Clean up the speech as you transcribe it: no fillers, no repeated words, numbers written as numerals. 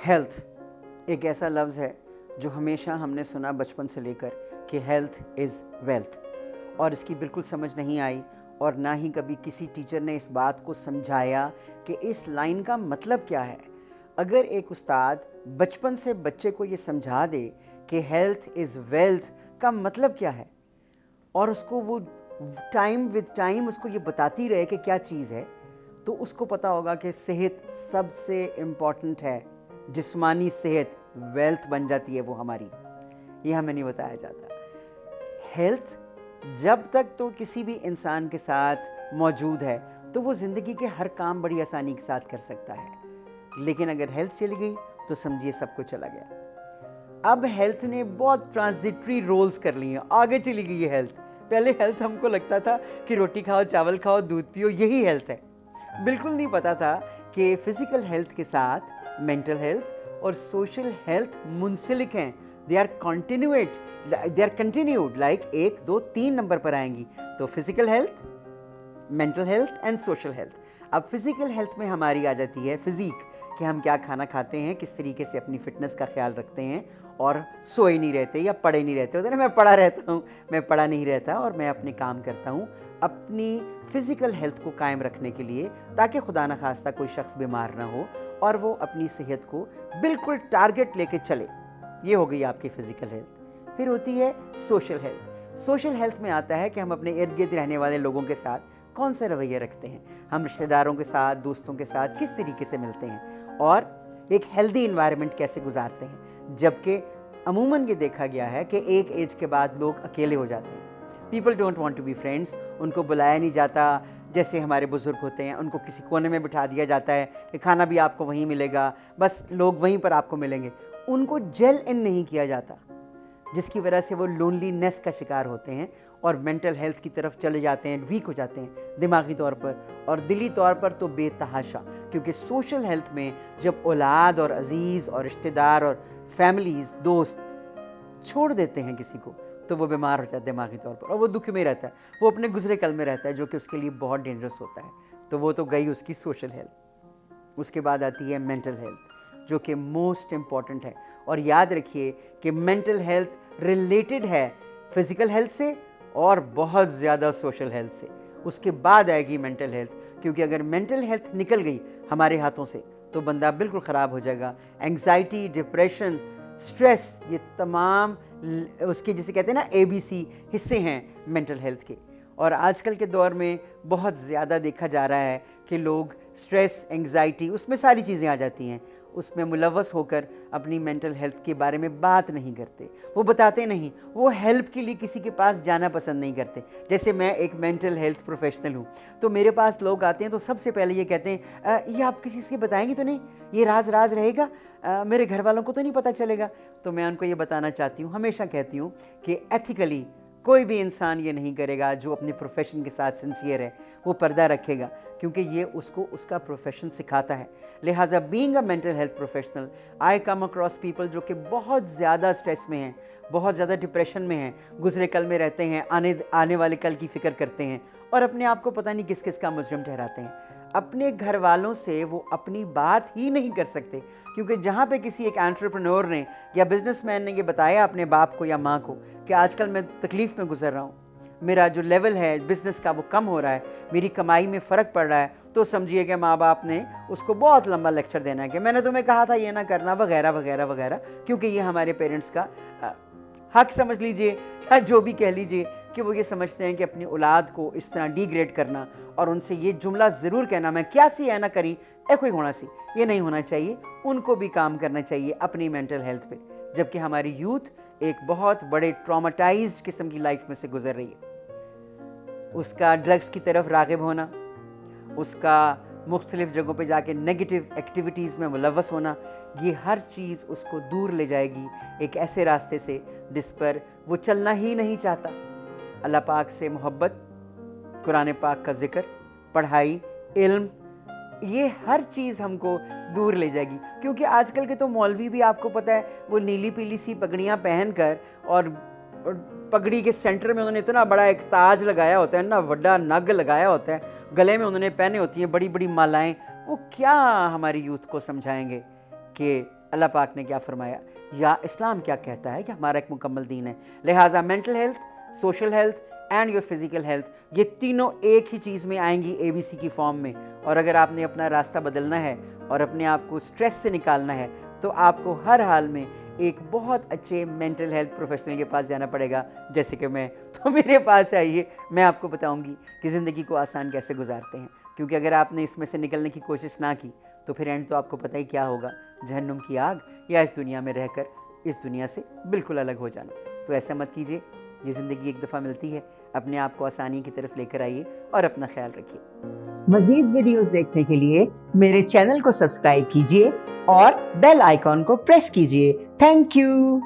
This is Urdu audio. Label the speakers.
Speaker 1: ہیلتھ ایک ایسا لفظ ہے جو ہمیشہ ہم نے سنا بچپن سے لے کر کہ ہیلتھ از ویلتھ، اور اس کی بالکل سمجھ نہیں آئی، اور نہ ہی کبھی کسی ٹیچر نے اس بات کو سمجھایا کہ اس لائن کا مطلب کیا ہے۔ اگر ایک استاد بچپن سے بچے کو یہ سمجھا دے کہ ہیلتھ از ویلتھ کا مطلب کیا ہے، اور اس کو وہ ٹائم ود ٹائم اس کو یہ بتاتی رہے کہ کیا چیز ہے، تو اس کو پتہ ہوگا کہ صحت سب سے امپورٹنٹ ہے۔ جسمانی صحت ویلتھ بن جاتی ہے وہ ہماری، یہ ہمیں نہیں بتایا جاتا۔ ہیلتھ جب تک تو کسی بھی انسان کے ساتھ موجود ہے تو وہ زندگی کے ہر کام بڑی آسانی کے ساتھ کر سکتا ہے، لیکن اگر ہیلتھ چلی گئی تو سمجھیے سب کچھ چلا گیا۔ اب ہیلتھ نے بہت ٹرانزٹری رولز کر لی ہیں، آگے چلی گئی ہے ہیلتھ۔ پہلے ہیلتھ ہم کو لگتا تھا کہ روٹی کھاؤ، چاول کھاؤ، دودھ پیو، یہی ہیلتھ ہے۔ بالکل نہیں پتا تھا کہ فزیکل ہیلتھ کے ساتھ مینٹل ہیلتھ اور سوشل ہیلتھ منسلک ہیں۔ They are continued like 1 2 3 number پر آئیں گی۔ تو physical health, mental health and social health. اب فزیکل ہیلتھ میں ہماری آ جاتی ہے فزیک، کہ ہم کیا کھانا کھاتے ہیں، کس طریقے سے اپنی فٹنس کا خیال رکھتے ہیں، اور سوئے نہیں رہتے یا پڑے نہیں رہتے ہوتے نا، میں پڑا رہتا ہوں، میں پڑا نہیں رہتا، اور میں اپنے کام کرتا ہوں اپنی فزیکل ہیلتھ کو قائم رکھنے کے لیے، تاکہ خدا نخواستہ کوئی شخص بیمار نہ ہو اور وہ اپنی صحت کو بالکل ٹارگٹ لے کے چلے۔ یہ ہو گئی آپ کی فزیکل ہیلتھ۔ پھر ہوتی ہے سوشل ہیلتھ۔ سوشل ہیلتھ میں آتا ہے کہ ہم اپنے ارد گرد رہنے والے لوگوں کے ساتھ کون سے رویے رکھتے ہیں، ہم رشتہ داروں کے ساتھ، دوستوں کے ساتھ کس طریقے سے ملتے ہیں، اور ایک ہیلدی انوائرمنٹ کیسے گزارتے ہیں۔ جبکہ عموماً یہ دیکھا گیا ہے کہ ایک ایج کے بعد لوگ اکیلے ہو جاتے ہیں۔ People don't want to be friends, ان کو بلایا نہیں جاتا۔ جیسے ہمارے بزرگ ہوتے ہیں، ان کو کسی کونے میں بٹھا دیا جاتا ہے کہ کھانا بھی آپ کو وہیں ملے گا، بس لوگ وہیں پر آپ کو ملیں گے۔ ان کو جیل ان نہیں کیا جاتا، جس کی وجہ سے وہ لونلی نیس کا شکار ہوتے ہیں اور مینٹل ہیلتھ کی طرف چلے جاتے ہیں، ویک ہو جاتے ہیں دماغی طور پر اور دلی طور پر تو بے تحاشا۔ کیونکہ سوشل ہیلتھ میں جب اولاد اور عزیز اور رشتہ دار اور فیملیز، دوست چھوڑ دیتے ہیں کسی کو، تو وہ بیمار ہو جاتا ہے دماغی طور پر، اور وہ دکھ میں رہتا ہے، وہ اپنے گزرے کل میں رہتا ہے، جو کہ اس کے لیے بہت ڈینجرس ہوتا ہے۔ تو وہ تو گئی اس کی سوشل ہیلتھ۔ اس کے بعد آتی ہے مینٹل ہیلتھ، جو کہ موسٹ امپورٹنٹ ہے۔ اور یاد رکھیے کہ مینٹل ہیلتھ ریلیٹڈ ہے فزیکل ہیلتھ سے اور بہت زیادہ سوشل ہیلتھ سے۔ اس کے بعد آئے گی مینٹل ہیلتھ، کیونکہ اگر مینٹل ہیلتھ نکل گئی ہمارے ہاتھوں سے تو بندہ بالکل خراب ہو جائے گا۔ اینگزائٹی، ڈپریشن، سٹریس، یہ تمام اس کے جسے کہتے ہیں نا ABC حصے ہیں مینٹل ہیلتھ کے۔ اور آج کل کے دور میں بہت زیادہ دیکھا جا رہا ہے کہ لوگ سٹریس، اینگزائٹی، اس میں ساری چیزیں آ جاتی ہیں، اس میں ملوث ہو کر اپنی مینٹل ہیلتھ کے بارے میں بات نہیں کرتے، وہ بتاتے نہیں، وہ ہیلپ کے لیے کسی کے پاس جانا پسند نہیں کرتے۔ جیسے میں ایک مینٹل ہیلتھ پروفیشنل ہوں، تو میرے پاس لوگ آتے ہیں تو سب سے پہلے یہ کہتے ہیں یہ آپ کسی سے بتائیں گی تو نہیں، یہ راز رہے گا، میرے گھر والوں کو تو نہیں پتہ چلے گا۔ تو میں ان کو یہ بتانا چاہتی ہوں، ہمیشہ کہتی ہوں کہ ایتھیکلی کوئی بھی انسان یہ نہیں کرے گا جو اپنے پروفیشن کے ساتھ سنسیئر ہے، وہ پردہ رکھے گا، کیونکہ یہ اس کو اس کا پروفیشن سکھاتا ہے۔ لہٰذا being a mental health professional, I come across people جو کہ بہت زیادہ سٹریس میں ہیں، بہت زیادہ ڈپریشن میں ہیں، گزرے کل میں رہتے ہیں، آنے والے کل کی فکر کرتے ہیں، اور اپنے آپ کو پتہ نہیں کس کس کا مجرم ٹھہراتے ہیں۔ اپنے گھر والوں سے وہ اپنی بات ہی نہیں کر سکتے، کیونکہ جہاں پہ کسی ایک انٹرپرینور نے یا بزنس مین نے یہ بتایا اپنے باپ کو یا ماں کو کہ آج کل میں تکلیف میں گزر رہا ہوں، میرا جو لیول ہے بزنس کا وہ کم ہو رہا ہے، میری کمائی میں فرق پڑ رہا ہے، تو سمجھیے کہ ماں باپ نے اس کو بہت لمبا لیکچر دینا ہے کہ میں نے تمہیں کہا تھا یہ نہ کرنا، وغیرہ وغیرہ وغیرہ، کیونکہ یہ ہمارے پیرنٹس کا حق سمجھ لیجئے یا جو بھی کہہ لیجئے کہ وہ یہ سمجھتے ہیں کہ اپنی اولاد کو اس طرح ڈی گریڈ کرنا اور ان سے یہ جملہ ضرور کہنا، میں کیا سی ہے نہ کری اے کوئی ہونا سی، یہ نہیں ہونا چاہیے۔ ان کو بھی کام کرنا چاہیے اپنی مینٹل ہیلتھ پہ، جبکہ ہماری یوتھ ایک بہت بڑے ٹراماٹائزڈ قسم کی لائف میں سے گزر رہی ہے۔ اس کا ڈرگز کی طرف راغب ہونا، اس کا مختلف جگہوں پہ جا کے نیگیٹو ایکٹیویٹیز میں ملوث ہونا، یہ ہر چیز اس کو دور لے جائے گی ایک ایسے راستے سے جس پر وہ چلنا ہی نہیں چاہتا۔ اللہ پاک سے محبت، قرآن پاک کا ذکر، پڑھائی، علم، یہ ہر چیز ہم کو دور لے جائے گی۔ کیونکہ آج کل کے تو مولوی بھی آپ کو پتہ ہے وہ نیلی پیلی سی پگڑیاں پہن کر، اور پگڑی کے سینٹر میں انہوں نے اتنا بڑا ایک تاج لگایا ہوتا ہے، اتنا بڑا نگ لگایا ہوتا ہے، گلے میں انہوں نے پہنے ہوتی ہیں بڑی بڑی مالائیں، وہ کیا ہماری یوتھ کو سمجھائیں گے کہ اللہ پاک نے کیا فرمایا یا اسلام کیا کہتا ہے کہ ہمارا ایک مکمل دین ہے. لہٰذا mental health, social health and your physical health, یہ تینوں ایک ہی چیز میں آئیں گی ABC کی فارم میں. اور اگر آپ نے اپنا راستہ بدلنا ہے اور اپنے آپ کو سٹریس سے نکالنا ہے تو آپ کو ہر حال میں ایک بہت اچھے مینٹل ہیلتھ پروفیشنل کے پاس جانا پڑے گا, جیسے کہ میں. تو میرے پاس آئیے, میں آپ کو بتاؤں گی کہ زندگی کو آسان کیسے گزارتے ہیں. کیونکہ اگر آپ نے اس میں سے نکلنے کی کوشش نہ کی تو پھر اینڈ تو آپ کو پتہ ہی کیا ہوگا, جہنم کی آگ یا اس دنیا میں رہ کر اس دنیا سے بالکل الگ ہو جانا. تو ایسا مت کیجیے, یہ زندگی ایک دفعہ ملتی ہے. اپنے آپ کو آسانی کی طرف لے کر آئیے اور اپنا خیال رکھیے. مزید ویڈیوز دیکھنے کے لیے میرے چینل کو سبسکرائب کیجیے اور بیل آئیکن کو پریس کیجیے. Thank you.